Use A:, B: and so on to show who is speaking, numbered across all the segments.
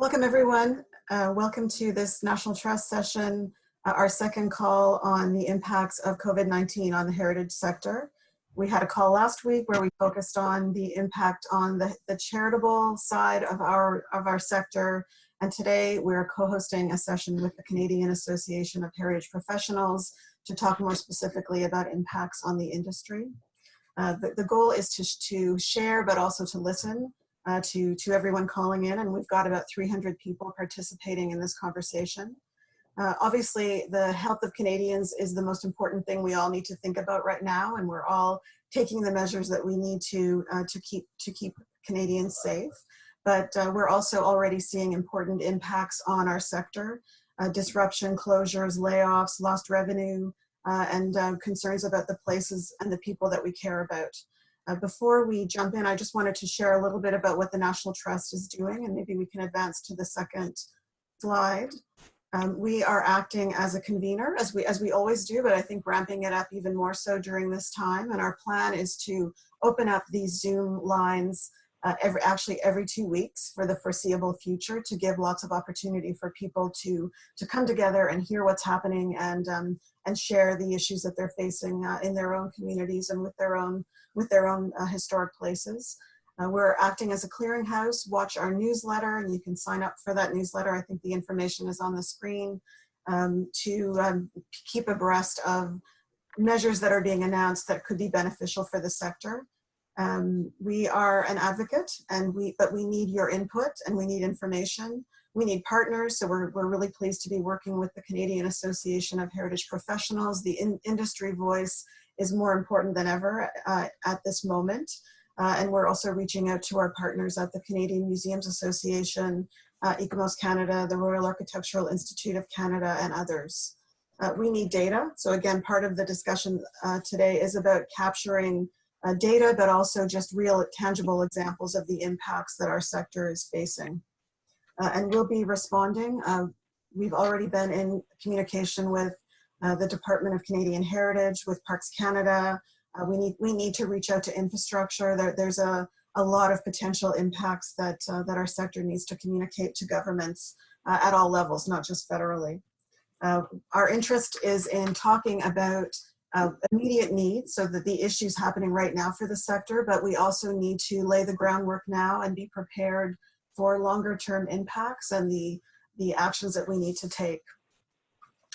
A: Welcome everyone. Welcome to this National Trust session, our second call on the impacts of COVID-19 on the heritage sector. We had a call last week where we focused on the impact on the charitable side of our sector. And today we're co-hosting a session with the Canadian Association of Heritage Professionals to talk more specifically about impacts on the industry. The goal is to share, but also to listen to everyone calling in, and we've got about 300 people participating in this conversation. Obviously, the health of Canadians is the most important thing we all need to think about right now, and we're all taking the measures that we need to keep Canadians safe. But we're also already seeing important impacts on our sector: disruption, closures, layoffs, lost revenue, and concerns about the places and the people that we care about. Before we jump in, I just wanted to share a little bit about what the National Trust is doing, and maybe we can advance to the second slide. We are acting as a convener, as we always do, but I think ramping it up even more so during this time. And our plan is to open up these Zoom lines every 2 weeks for the foreseeable future, to give lots of opportunity for people to come together and hear what's happening and share the issues that they're facing in their own communities and with their own historic places. We're acting as a clearinghouse. Watch our newsletter, and you can sign up for that newsletter. I think the information is on the screen to keep abreast of measures that are being announced that could be beneficial for the sector. We are an advocate, but we need your input and we need information. We need partners, so we're really pleased to be working with the Canadian Association of Heritage Professionals. The industry voice is more important than ever at this moment. And we're also reaching out to our partners at the Canadian Museums Association, Ecomos Canada, the Royal Architectural Institute of Canada, and others. We need data. So again, part of the discussion today is about capturing data, but also just real tangible examples of the impacts that our sector is facing. And we'll be responding. We've already been in communication with the Department of Canadian Heritage, with Parks Canada. We need to reach out to infrastructure. There's a lot of potential impacts that our sector needs to communicate to governments at all levels, not just federally. Our interest is in talking about immediate needs, so that the issues happening right now for the sector, but we also need to lay the groundwork now and be prepared for longer term impacts and the actions that we need to take.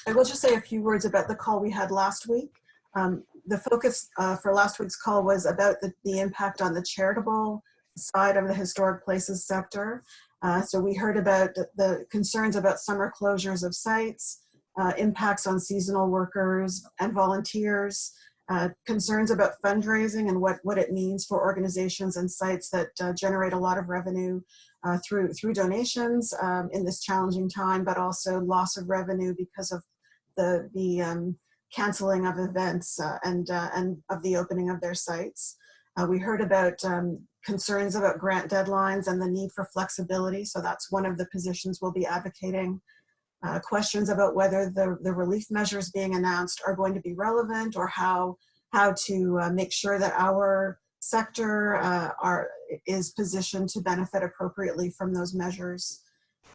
A: I will just say a few words about the call we had last week. The focus for last week's call was about the impact on the charitable side of the historic places sector. So we heard about the concerns about summer closures of sites, impacts on seasonal workers and volunteers, concerns about fundraising and what it means for organizations and sites that generate a lot of revenue through donations in this challenging time, but also loss of revenue because of the canceling of events and of the opening of their sites. We heard about concerns about grant deadlines and the need for flexibility, so that's one of the positions we'll be advocating. Questions about whether the relief measures being announced are going to be relevant, or how to make sure that our sector is positioned to benefit appropriately from those measures.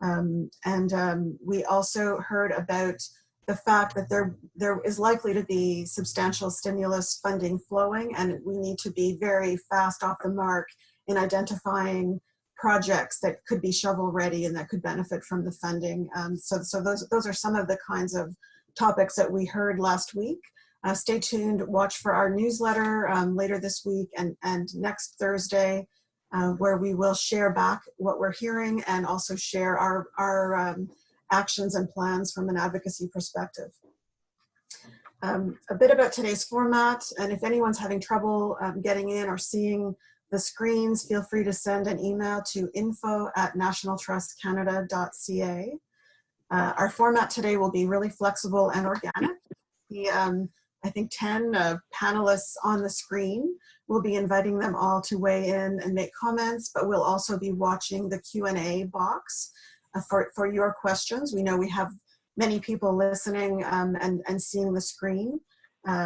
A: We also heard about the fact that there is likely to be substantial stimulus funding flowing, and we need to be very fast off the mark in identifying projects that could be shovel ready and that could benefit from the funding. So those are some of the kinds of topics that we heard last week. Stay tuned, watch for our newsletter later this week and next Thursday, where we will share back what we're hearing and also share our actions and plans from an advocacy perspective. A bit about today's format, and if anyone's having trouble getting in or seeing the screens, feel free to send an email to info@nationaltrustcanada.ca. Our format today will be really flexible and organic. I think 10 panelists on the screen. We'll be inviting them all to weigh in and make comments, but we'll also be watching the Q&A box for your questions. We know we have many people listening and seeing the screen.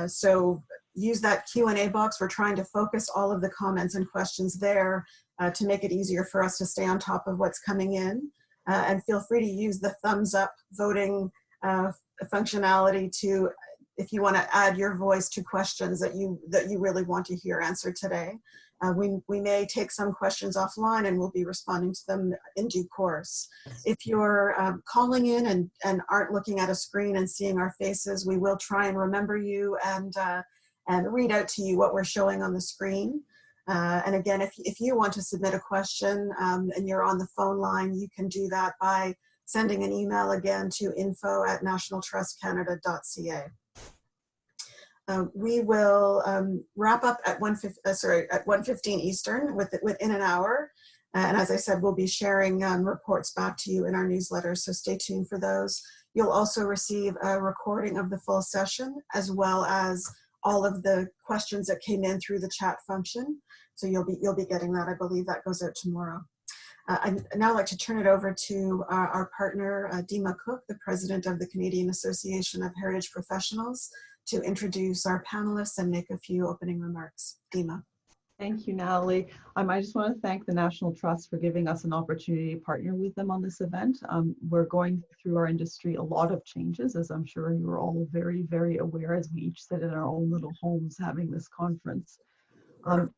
A: So use that Q&A box. We're trying to focus all of the comments and questions there to make it easier for us to stay on top of what's coming in. and feel free to use the thumbs up voting functionality to, if you want to add your voice to questions that you really want to hear answered today. We may take some questions offline and we'll be responding to them in due course. If you're calling in and aren't looking at a screen and seeing our faces, we will try and remember you and read out to you what we're showing on the screen. And again, if you want to submit a question and you're on the phone line, you can do that by sending an email again to info@nationaltrustcanada.ca. We will wrap up at 1:15 Eastern within an hour. And as I said, we'll be sharing reports back to you in our newsletter, so stay tuned for those. You'll also receive a recording of the full session, as well as all of the questions that came in through the chat function. So you'll be getting that. I believe that goes out tomorrow. I'd now like to turn it over to our partner, Dima Cook, the president of the Canadian Association of Heritage Professionals, to introduce our panelists and make a few opening remarks. Dima.
B: Thank you, Natalie. I just want to thank the National Trust for giving us an opportunity to partner with them on this event. We're going through our industry a lot of changes, as I'm sure you're all very, very aware, as we each sit in our own little homes having this conference. And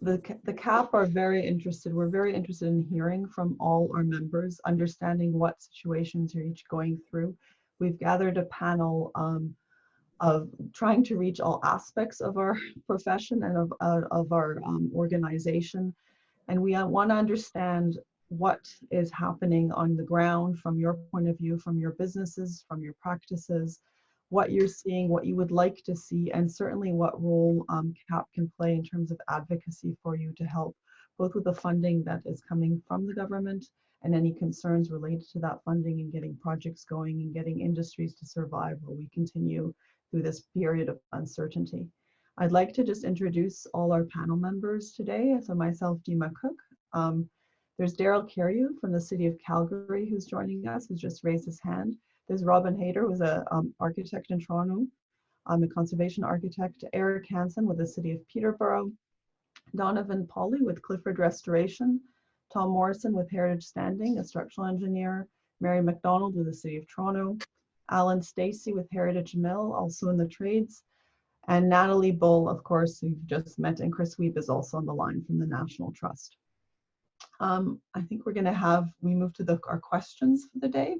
B: the CAP are very interested. We're very interested in hearing from all our members, understanding what situations you're each going through. We've gathered a panel of trying to reach all aspects of our profession and of our organization. And we want to understand what is happening on the ground from your point of view, from your businesses, from your practices, what you're seeing, what you would like to see, and certainly what role CAP can play in terms of advocacy for you to help, both with the funding that is coming from the government and any concerns related to that funding and getting projects going and getting industries to survive while we continue through this period of uncertainty. I'd like to just introduce all our panel members today. So myself, Dima Cook. There's Daryl Carrew from the City of Calgary who's joining us, who's just raised his hand. There's Robin Hayter, who's an architect in Toronto, a conservation architect. Eric Hansen with the City of Peterborough. Donovan Pauly with Clifford Restoration. Tom Morrison with Heritage Standing, a structural engineer. Mary McDonald with the City of Toronto. Alan Stacey with Heritage Mill, also in the trades, and Natalie Bull, of course, who you've just met, and Chris Weeb is also on the line from the National Trust. I think we're going to move to our questions for the day.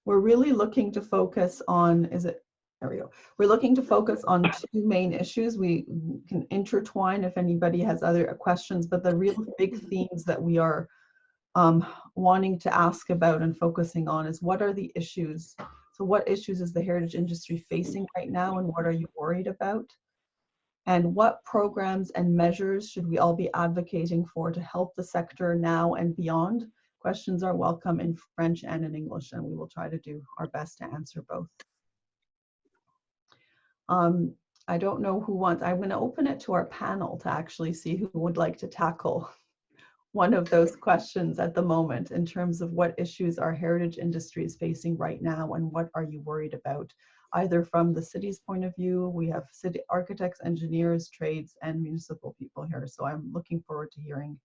B: We're really looking to focus on, there we go. We're looking to focus on two main issues. We can intertwine if anybody has other questions, but the real big themes that we are wanting to ask about and focusing on is what are the issues? So what issues is the heritage industry facing right now, and what are you worried about? And what programs and measures should we all be advocating for to help the sector now and beyond? Questions are welcome in French and in English, and we will try to do our best to answer both. I don't know who wants, I'm going to open it to our panel to actually see who would like to tackle one of those questions at the moment in terms of what issues our heritage industry is facing right now and what are you worried about, either from the city's point of view. We have city architects, engineers, trades, and municipal people here. So I'm looking forward to hearing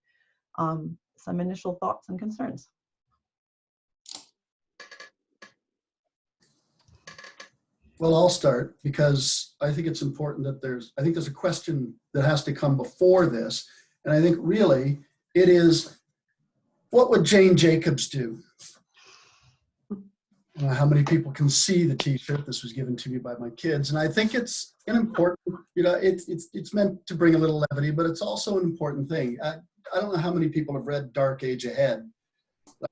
B: some initial thoughts and concerns.
C: Well, I'll start because I think it's important that there's a question that has to come before this. And I think really it is, what would Jane Jacobs do? I don't know how many people can see the t-shirt. This was given to me by my kids. And I think it's an important, it's meant to bring a little levity, but it's also an important thing. I don't know how many people have read Dark Age Ahead.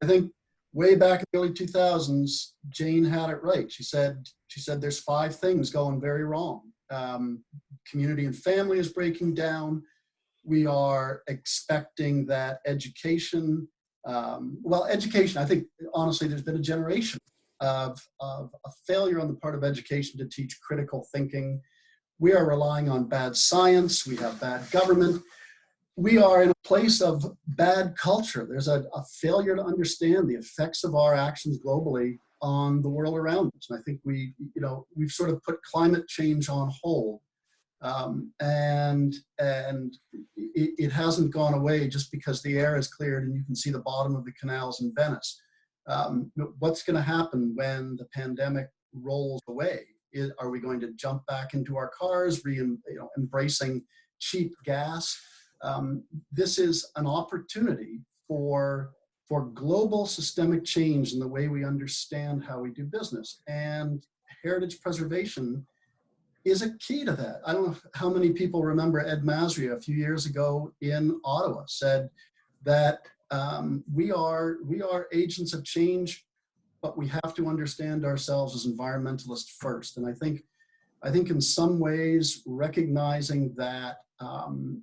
C: I think way back in the early 2000s, Jane had it right. She said there's 5 things going very wrong. Community and family is breaking down. We are expecting that education, education, I think, honestly, there's been a generation of a failure on the part of education to teach critical thinking. We are relying on bad science. We have bad government. We are in a place of bad culture. There's a failure to understand the effects of our actions globally on the world around us. And I think we've sort of put climate change on hold. And it hasn't gone away just because the air is cleared and you can see the bottom of the canals in Venice. What's going to happen when the pandemic rolls away? Are we going to jump back into our cars, embracing cheap gas? This is an opportunity for global systemic change in the way we understand how we do business. And heritage preservation is a key to that. I don't know how many people remember Ed Masria a few years ago in Ottawa said that we are agents of change, but we have to understand ourselves as environmentalists first. And I think in some ways recognizing that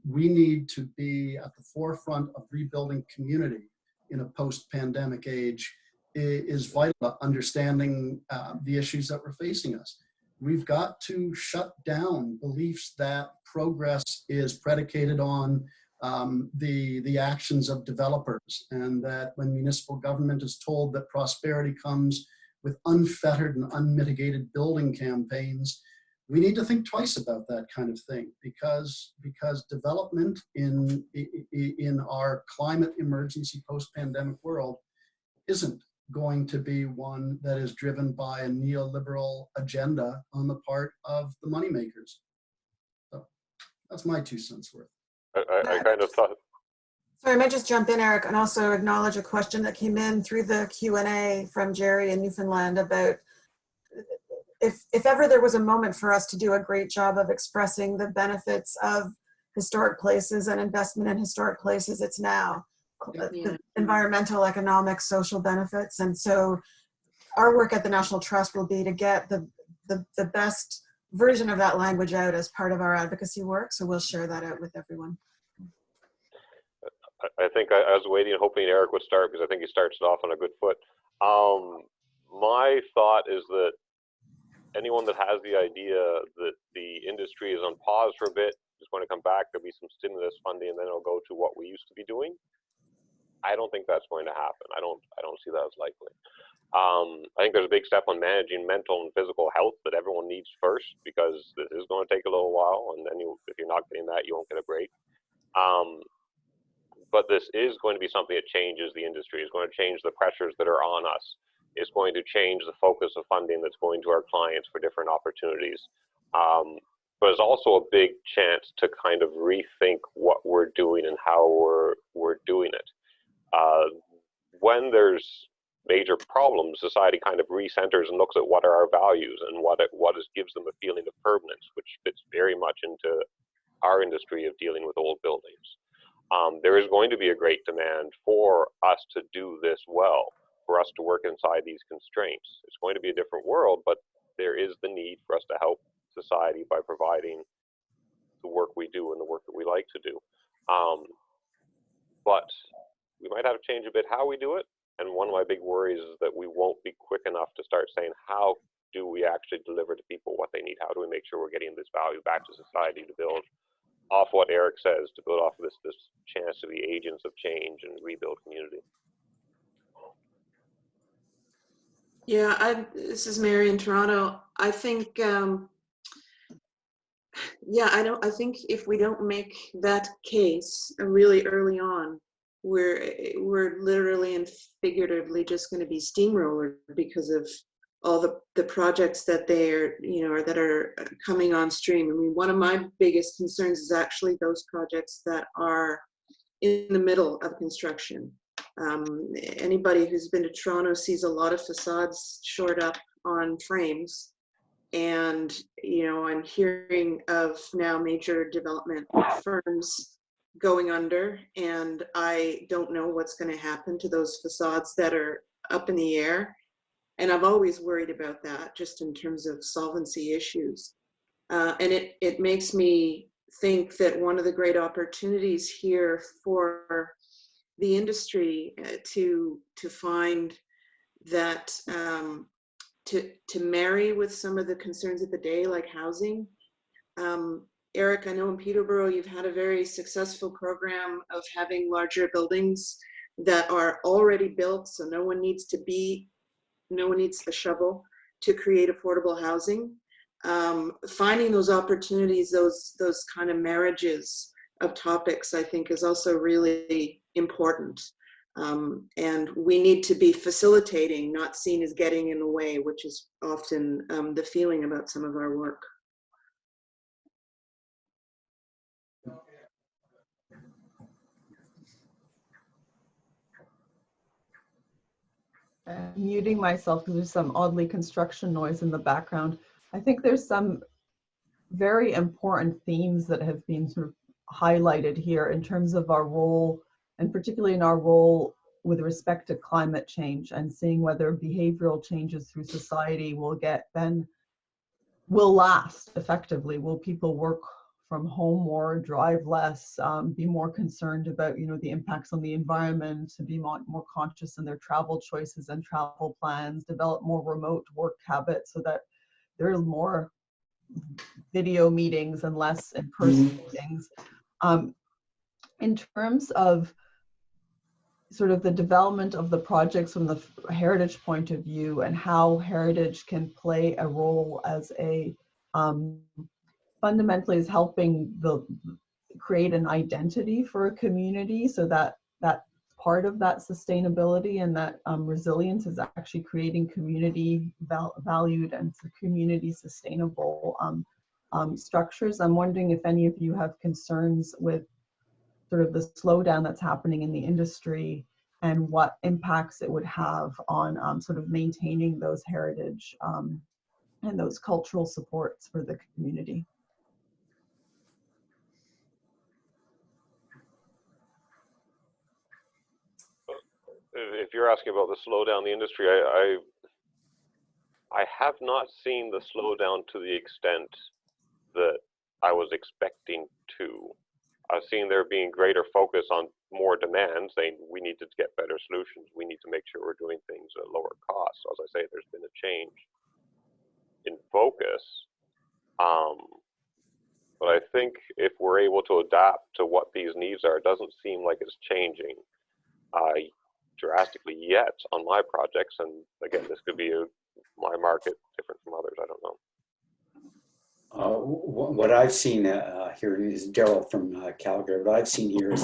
C: we need to be at the forefront of rebuilding community in a post-pandemic age is vital to understanding the issues that were facing us. We've got to shut down beliefs that progress is predicated on the actions of developers, and that when municipal government is told that prosperity comes with unfettered and unmitigated building campaigns, we need to think twice about that kind of thing, because development in our climate emergency post-pandemic world isn't going to be one that is driven by a neoliberal agenda on the part of the moneymakers. So that's my 2 cents worth.
D: I kind of thought.
A: Sorry, I might just jump in, Eric, and also acknowledge a question that came in through the Q&A from Jerry in Newfoundland about if ever there was a moment for us to do a great job of expressing the benefits of historic places and investment in historic places, it's now.
E: Yeah.
A: The environmental, economic, social benefits. And so our work at the National Trust will be to get the best version of that language out as part of our advocacy work. So we'll share that out with everyone.
D: I think I was waiting and hoping Eric would start, because I think he starts it off on a good foot. My thought is that anyone that has the idea that the industry is on pause for a bit is going to come back, there'll be some stimulus funding, and then it'll go to what we used to be doing. I don't think that's going to happen. I don't see that as likely. I think there's a big step on managing mental and physical health that everyone needs first, because this is going to take a little while, and then if you're not getting that, you won't get a break. But this is going to be something that changes the industry. It's going to change the pressures that are on us. It's going to change the focus of funding that's going to our clients for different opportunities. But it's also a big chance to kind of rethink what we're doing and how we're doing it. When there's major problems, society kind of recenters and looks at what are our values and what gives them a feeling of permanence, which fits very much into our industry of dealing with old buildings. There is going to be a great demand for us to do this well, for us to work inside these constraints. It's going to be a different world, but there is the need for us to help society by providing the work we do and the work that we like to do. But we might have to change a bit how we do it. And one of my big worries is that we won't be quick enough to start saying, how do we actually deliver to people what they need? How do we make sure we're getting this value back to society to build off what Eric says, to build off of this chance to be agents of change and rebuild community?
E: Yeah, this is Mary in Toronto. I think, I think if we don't make that case really early on, we're literally and figuratively just going to be steamrollered because of all the projects that that are coming on stream. I mean, one of my biggest concerns is actually those projects that are in the middle of construction. Anybody who's been to Toronto sees a lot of facades shored up on frames, and I'm hearing of now major development firms going under, and I don't know what's going to happen to those facades that are up in the air. And I've always worried about that, just in terms of solvency issues. And it makes me think that one of the great opportunities here for the industry to find that to marry with some of the concerns of the day, like housing. Eric, I know in Peterborough you've had a very successful program of having larger buildings that are already built, so no one needs a shovel to create affordable housing. finding those opportunities, those kind of marriages of topics, I think is also really important. And we need to be facilitating, not seen as getting in the way, which is often the feeling about some of our work.
B: Muting myself because there's some oddly construction noise in the background. I think there's some very important themes that have been sort of highlighted here in terms of our role, and particularly in our role with respect to climate change, and seeing whether behavioral changes through society will last effectively. Will people work from home more, drive less, be more concerned about, the impacts on the environment, to be more conscious in their travel choices and travel plans, develop more remote work habits so that there are more video meetings and less in-person meetings. In terms of sort of the development of the projects from the heritage point of view, and how heritage can play a role as a fundamentally is helping create an identity for a community, so that part of that sustainability and that resilience is actually creating community valued and community sustainable structures. I'm wondering if any of you have concerns with sort of the slowdown that's happening in the industry, and what impacts it would have on sort of maintaining those heritage and those cultural supports for the community.
D: If you're asking about the slowdown in the industry, I have not seen the slowdown to the extent that I was expecting to. I've seen there being greater focus on more demand, saying we need to get better solutions. We need to make sure we're doing things at lower cost. So as I say, there's been a change in focus. But I think if we're able to adapt to what these needs are, it doesn't seem like it's changing drastically yet on my projects. And again, this could be my market different from others. I don't know.
F: What I've seen here is Daryl from Calgary. What I've seen here is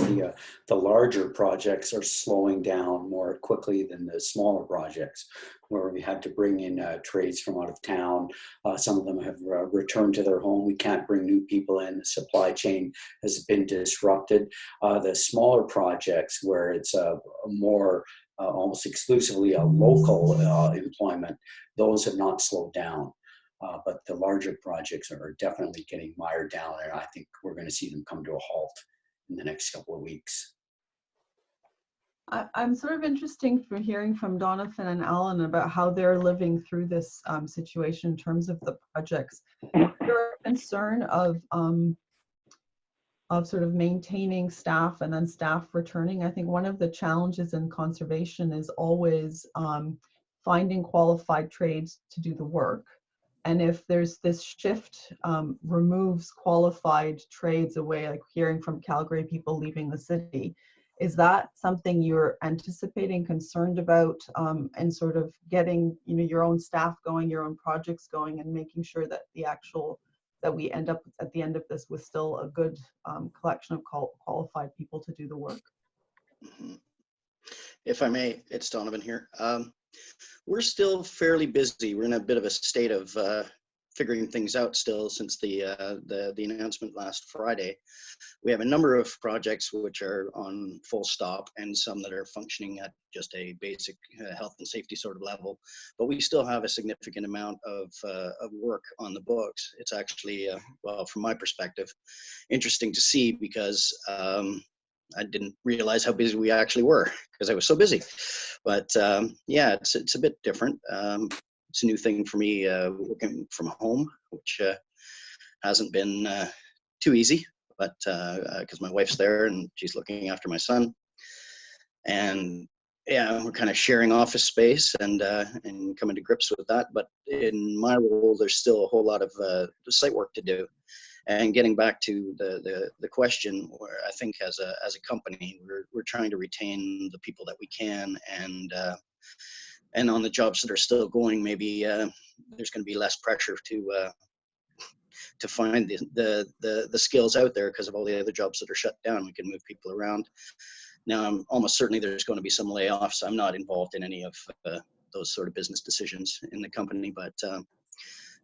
F: the larger projects are slowing down more quickly than the smaller projects, where we had to bring in trades from out of town. Some of them have returned to their home. We can't bring new people in. The supply chain has been disrupted. The smaller projects, where it's more almost exclusively a local employment, those have not slowed down. But the larger projects are definitely getting mired down, and I think we're going to see them come to a halt in the next couple of weeks.
B: I'm sort of interested for hearing from Donathan and Alan about how they're living through this situation in terms of the projects. Is there a concern of sort of maintaining staff and then staff returning? I think one of the challenges in conservation is always finding qualified trades to do the work. And if there's this shift, removes qualified trades away, like hearing from Calgary people leaving the city, is that something you're anticipating, concerned about, and sort of getting your own staff going, your own projects going, and making sure that that we end up at the end of this with still a good collection of qualified people to do the work?
G: If I may, it's Donovan here. We're still fairly busy. We're in a bit of a state of figuring things out still since the announcement last Friday. We have a number of projects which are on full stop, and some that are functioning at just a basic health and safety sort of level. But we still have a significant amount of work on the books. It's actually, well, from my perspective, interesting to see, because I didn't realize how busy we actually were because I was so busy. But yeah, it's a bit different. It's a new thing for me, working from home, which hasn't been too easy, but because my wife's there and she's looking after my son. And yeah, we're kind of sharing office space and coming to grips with that. But in my role, there's still a whole lot of site work to do. And getting back to the question, where I think as a company, we're trying to retain the people that we can, and on the jobs that are still going, maybe there's going to be less pressure to to find the skills out there because of all the other jobs that are shut down. We can move people around. Now, I'm almost certainly there's going to be some layoffs. I'm not involved in any of those sort of business decisions in the company, but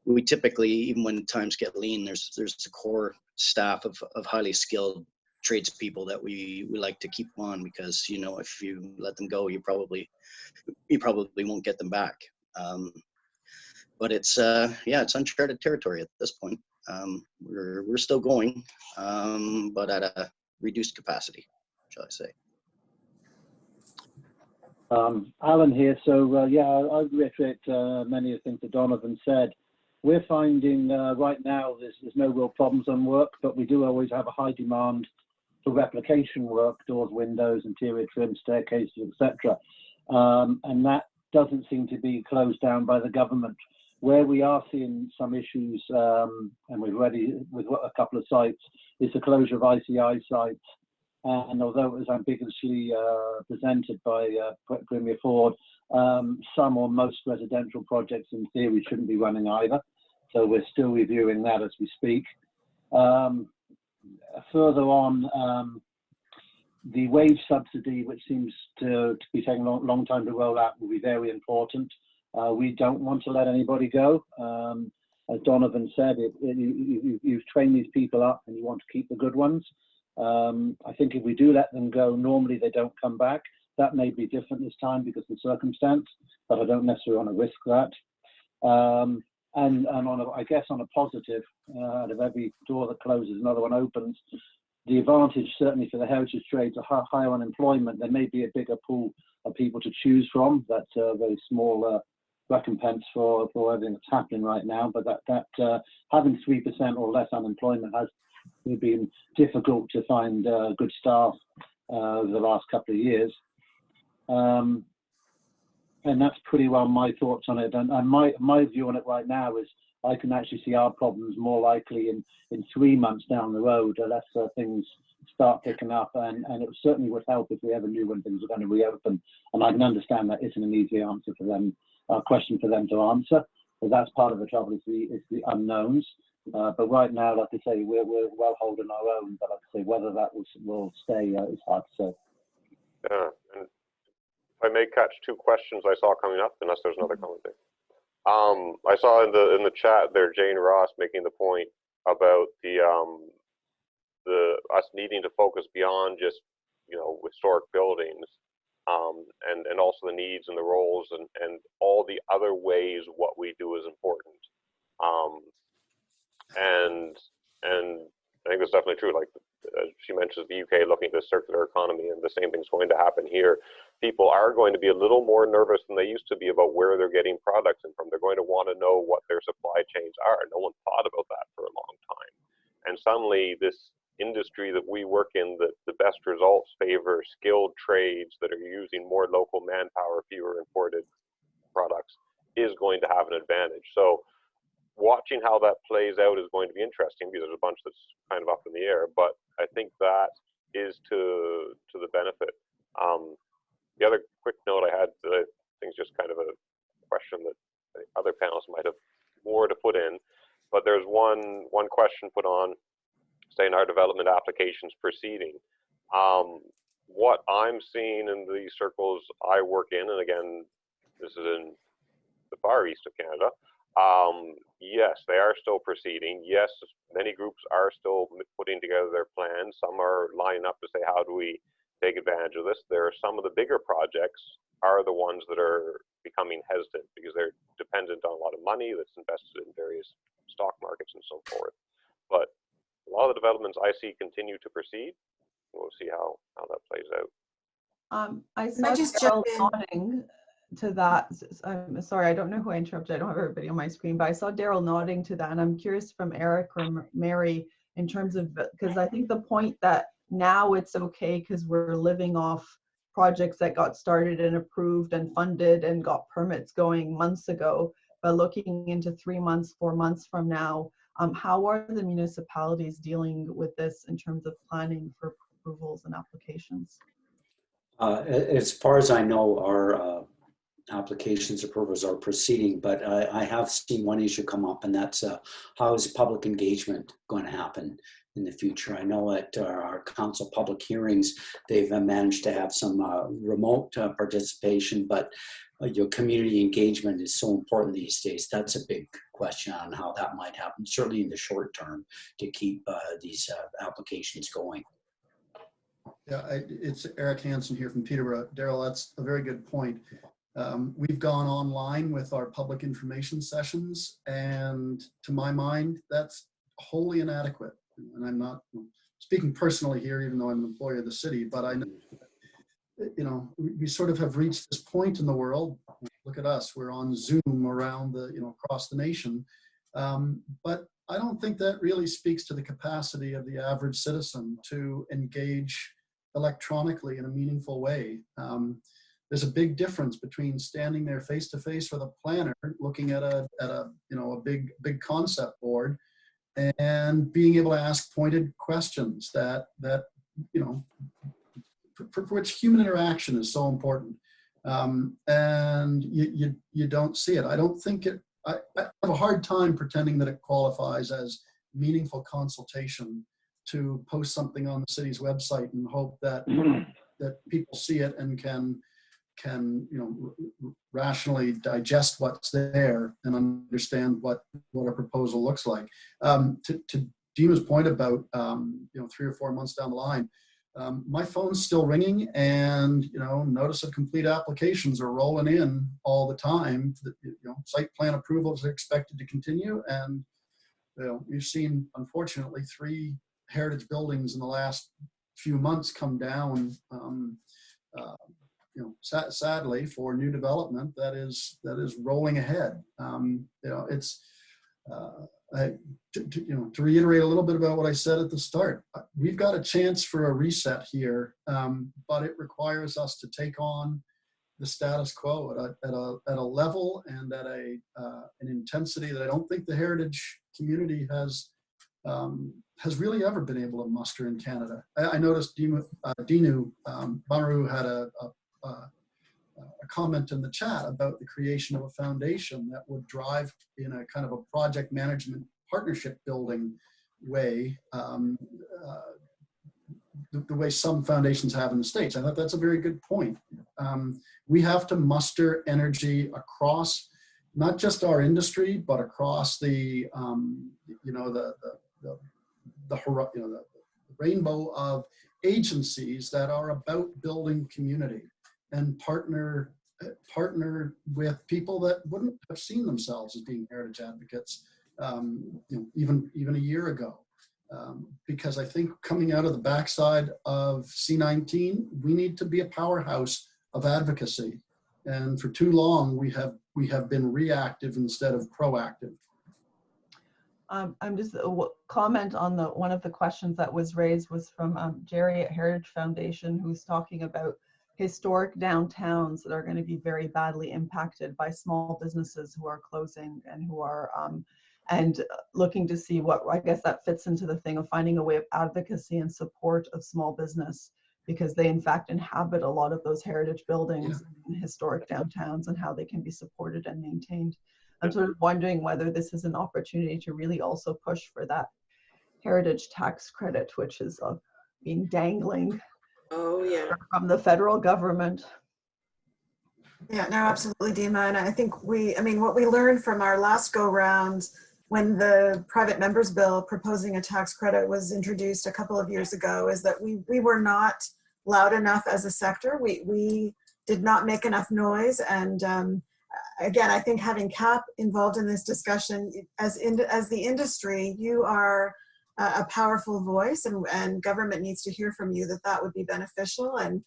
G: we typically, even when times get lean, there's a core staff of highly skilled tradespeople that we like to keep on, because if you let them go, you probably won't get them back. But it's it's uncharted territory at this point. We're still going, but at a reduced capacity, shall I say.
H: Alan here. So I reiterate many of the things that Donovan said. We're finding right now there's no real problems on work, but we do always have a high demand for replication work, doors, windows, interior trim, staircases, etc. And that doesn't seem to be closed down by the government. Where we are seeing some issues, and we've already with a couple of sites, is the closure of ICI sites. And although it was ambiguously presented by Premier Ford, some or most residential projects in theory shouldn't be running either. So we're still reviewing that as we speak. Further on, the wage subsidy, which seems to be taking a long time to roll out, will be very important. We don't want to let anybody go. As Donovan said, you've trained these people up and you want to keep the good ones. I think if we do let them go, normally they don't come back. That may be different this time because of the circumstance, but I don't necessarily want to risk that. And I guess on a positive, out of every door that closes, another one opens. The advantage certainly for the heritage trades are higher unemployment. There may be a bigger pool of people to choose from. That's a very small recompense for everything that's happening right now. But that having 3% or less unemployment has been difficult to find good staff over the last couple of years. And that's pretty well my thoughts on it. And my view on it right now is I can actually see our problems more likely in 3 months down the road, unless things start picking up. And it certainly would help if we ever knew when things were going to reopen. And I can understand that isn't an easy answer for them, question for them to answer. But that's part of the trouble, is the unknowns. But right now, like I say, we're well holding our own. But like I say, whether that will stay is hard to say.
D: Yeah, and if I may catch two questions I saw coming up, unless there's another comment there. I saw in the chat there Jane Ross making the point about the us needing to focus beyond just historic buildings, and also the needs and the roles and all the other ways what we do is important. And I think that's definitely true. Like she mentions the UK looking at the circular economy, and the same thing's going to happen here. People are going to be a little more nervous than they used to be about where they're getting products in from. They're going to want to know what their supply chains are. No one thought about that for a long time. And suddenly this industry that we work in, the best results favor skilled trades that are using more local manpower, fewer imported products, is going to have an advantage. So watching how that plays out is going to be interesting, because there's a bunch that's kind of up in the air, but I think that is to the benefit. The other quick note I had, I think is just kind of a question that other panelists might have more to put in, but there's one question put on saying, our development applications proceeding. What I'm seeing in the circles I work in, and again, this is in the far east of Canada, yes, they are still proceeding. Yes, many groups are still putting together their plans. Some are lining up to say, how do we take advantage of this? There are some of the bigger projects are the ones that are becoming hesitant because they're dependent on a lot of money that's invested in various stock markets and so forth. But a lot of the developments I see continue to proceed. We'll see how that plays out.
B: I
A: Can I
B: saw
A: just
B: Daryl
A: jump in?
B: nodding to that. I'm sorry, I don't know who I interrupted. I don't have everybody on my screen, but I saw Daryl nodding to that. And I'm curious from Eric or Mary in terms of, because I think the point that now it's okay because we're living off projects that got started and approved and funded and got permits going months ago, but looking into 3 months, 4 months from now, how are the municipalities dealing with this in terms of planning for approvals and applications?
F: As far as I know, our applications approvals are proceeding, but I have seen one issue come up, and that's how is public engagement going to happen in the future? I know at our council public hearings, they've managed to have some remote participation, but your community engagement is so important these days. That's a big question on how that might happen, certainly in the short term, to keep these applications going.
C: Yeah, it's Eric Hansen here from Peterborough. Daryl, that's a very good point. We've gone online with our public information sessions, and to my mind, that's wholly inadequate. And I'm not speaking personally here, even though I'm an employee of the city, but I know, you know, we sort of have reached this point in the world. Look at us, we're on Zoom around the, you know, across the nation. But I don't think that really speaks to the capacity of the average citizen to engage electronically in a meaningful way. There's a big difference between standing there face to face with a planner, looking at a you know, a big concept board, and being able to ask pointed questions that you know, for which human interaction is so important. And you don't see it. I don't think it. I have a hard time pretending that it qualifies as meaningful consultation to post something on the city's website and hope that that people see it and can you know, rationally digest what's there and understand what a proposal looks like. To Dima's point about you know, 3 or 4 months down the line, my phone's still ringing, and you know, notice of complete applications are rolling in all the time. You know, site plan approvals are expected to continue, and you know, we've seen, unfortunately, 3 heritage buildings in the last few months come down. You know, sadly, for new development that is rolling ahead. You know, it's you know, to reiterate a little bit about what I said at the start, we've got a chance for a reset here, but it requires us to take on the status quo at a level and at an intensity that I don't think the heritage community has really ever been able to muster in Canada. I noticed Dinu Bamaru had a comment in the chat about the creation of a foundation that would drive in a kind of a project management partnership building way, the way some foundations have in the States. I thought that's a very good point. We have to muster energy across not just our industry, but across the you know, the rainbow of agencies that are about building community and partner with people that wouldn't have seen themselves as being heritage advocates, you know, even a year ago. Because I think coming out of the backside of C-19, we need to be a powerhouse of advocacy. And for too long, we have been reactive instead of proactive.
B: I'm just comment on one of the questions that was raised was from Jerry at Heritage Foundation, who's talking about historic downtowns that are going to be very badly impacted by small businesses who are closing and who are and looking to see what, I guess that fits into the thing of finding a way of advocacy and support of small business, because they in fact inhabit a lot of those heritage buildings in historic downtowns, and how they can be supported and maintained. I'm sort of wondering whether this is an opportunity to really also push for that heritage tax credit, which is being dangling from the federal government.
A: Yeah, no, absolutely, Dima. And I think what we learned from our last go round when the private members bill proposing a tax credit was introduced a couple of years ago is that we were not loud enough as a sector. We did not make enough noise. And again, I think having CAP involved in this discussion, as the industry, you are a powerful voice, and government needs to hear from you that would be beneficial. And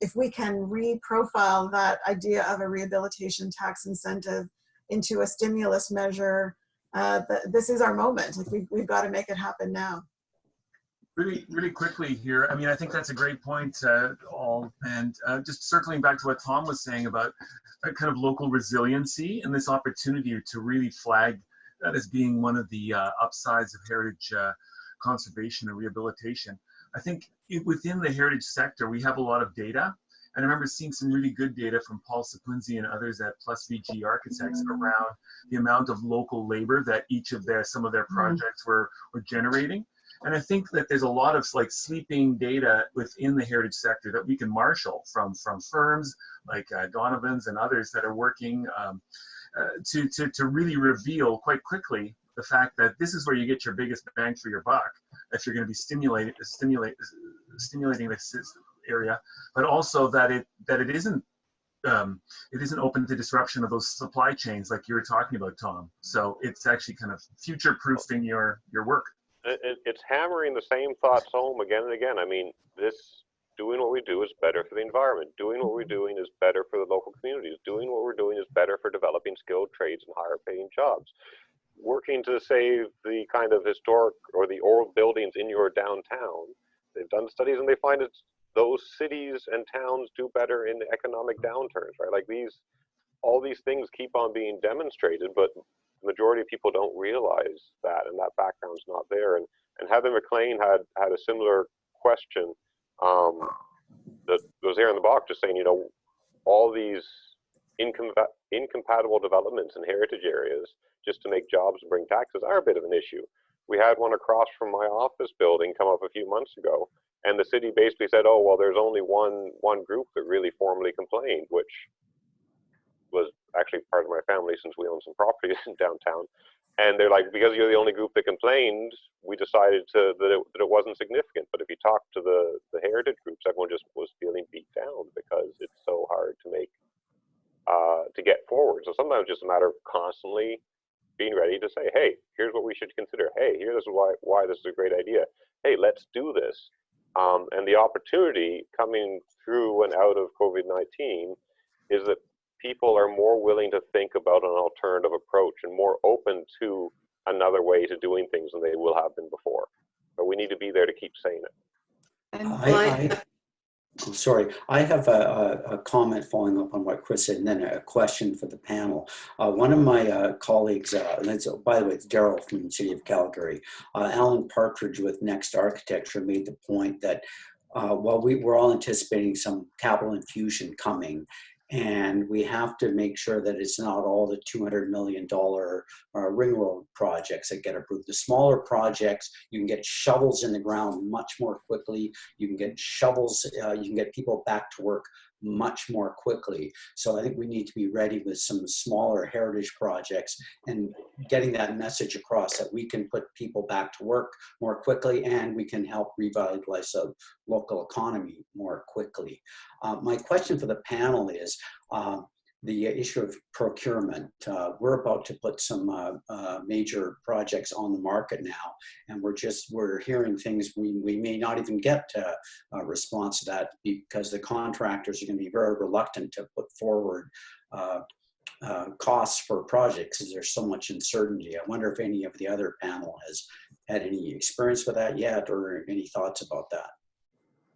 A: if we can re-profile that idea of a rehabilitation tax incentive into a stimulus measure, this is our moment. Like we've got to make it happen now.
I: Really quickly here. I mean, I think that's a great point, all. And just circling back to what Tom was saying about kind of local resiliency and this opportunity to really flag that as being one of the upsides of heritage conservation and rehabilitation. I think within the heritage sector, we have a lot of data, And I remember seeing some really good data from Paul Saplinzi and others at Plus VG Architects around the amount of local labor that each of some of their projects were generating. And I think that there's a lot of like sleeping data within the heritage sector that we can marshal from firms like Donovan's and others that are working to really reveal quite quickly the fact that this is where you get your biggest bang for your buck if you're going to be stimulating this area, but also that it isn't open to disruption of those supply chains like you were talking about, Tom. So it's actually kind of future-proofing your work.
D: It's hammering the same thoughts home again and again. I mean, doing what we do is better for the environment. Doing what we're doing is better for the local communities. Doing what we're doing is better for developing skilled trades and higher paying jobs. Working to save the kind of historic or the old buildings in your downtown. They've done studies and they find those cities and towns do better in economic downturns, right? Like all these things keep on being demonstrated, but the majority of people don't realize that, and that background's not there. And Heather McLean had a similar question that was there in the box, just saying, you know, all these incompatible developments in heritage areas just to make jobs and bring taxes are a bit of an issue. We had one across from my office building come up a few months ago, and the city basically said, oh, well, there's only one group that really formally complained, which was actually part of my family since we own some properties in downtown. And they're like, because you're the only group that complained, we decided that it wasn't significant. But if you talk to the heritage groups, everyone just was feeling beat down because it's so hard to make, to get forward. So sometimes it's just a matter of constantly being ready to say, hey, here's what we should consider. Hey, here's why this is a great idea. Hey, let's do this. And the opportunity coming through and out of COVID-19 is that people are more willing to think about an alternative approach and more open to another way to doing things than they will have been before. But we need to be there to keep saying it.
F: I'm sorry, I have a comment following up on what Chris said, and then a question for the panel. One of my colleagues, and by the way, it's Daryl from the city of Calgary, Alan Partridge with Next Architecture made the point that while we're all anticipating some capital infusion coming, and we have to make sure that it's not all the $200 million ring road projects that get approved. The smaller projects, you can get shovels in the ground much more quickly. You can get shovels, you can get people back to work much more quickly. So I think we need to be ready with some smaller heritage projects and getting that message across that we can put people back to work more quickly and we can help revitalize the local economy more quickly. My question for the panel is the issue of procurement. We're about to put some major projects on the market now, and we're hearing things we may not even get a response to that because the contractors are going to be very reluctant to put forward costs for projects because there's so much uncertainty. I wonder if any of the other panel has had any experience with that yet or any thoughts about that.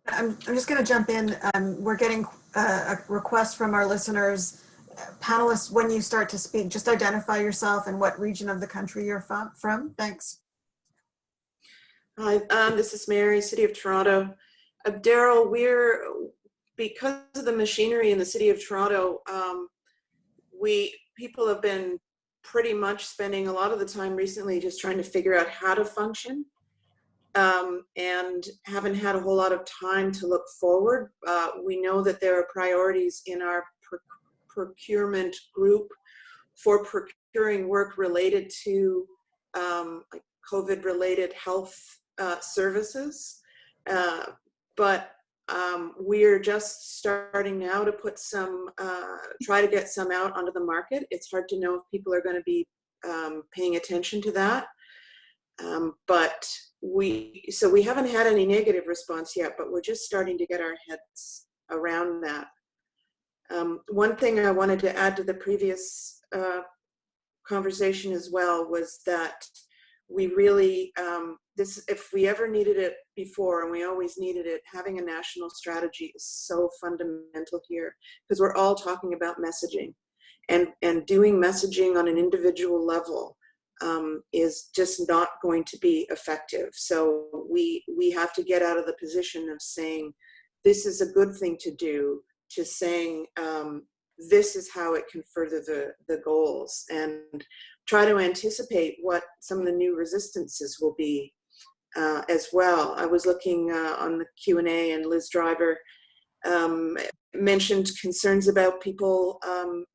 A: I'm just going to jump in. We're getting a request from our listeners. Panelists, when you start to speak, just identify yourself and what region of the country you're from. Thanks.
E: Hi, this is Mary, City of Toronto. Daryl, because of the machinery in the City of Toronto, people have been pretty much spending a lot of the time recently just trying to figure out how to function. And haven't had a whole lot of time to look forward. We know that there are priorities in our procurement group for procuring work related to like COVID-related health services. But we're just starting now to put try to get some out onto the market. It's hard to know if people are going to be paying attention to that. But we haven't had any negative response yet, but we're just starting to get our heads around that. One thing I wanted to add to the previous conversation as well was that we really, if we ever needed it before, and we always needed it, having a national strategy is so fundamental here because we're all talking about messaging and doing messaging on an individual level is just not going to be effective. So we have to get out of the position of saying, this is a good thing to do to saying, this is how it can further the goals, and try to anticipate what some of the new resistances will be as well. I was looking on the Q&A, and Liz Driver mentioned concerns about people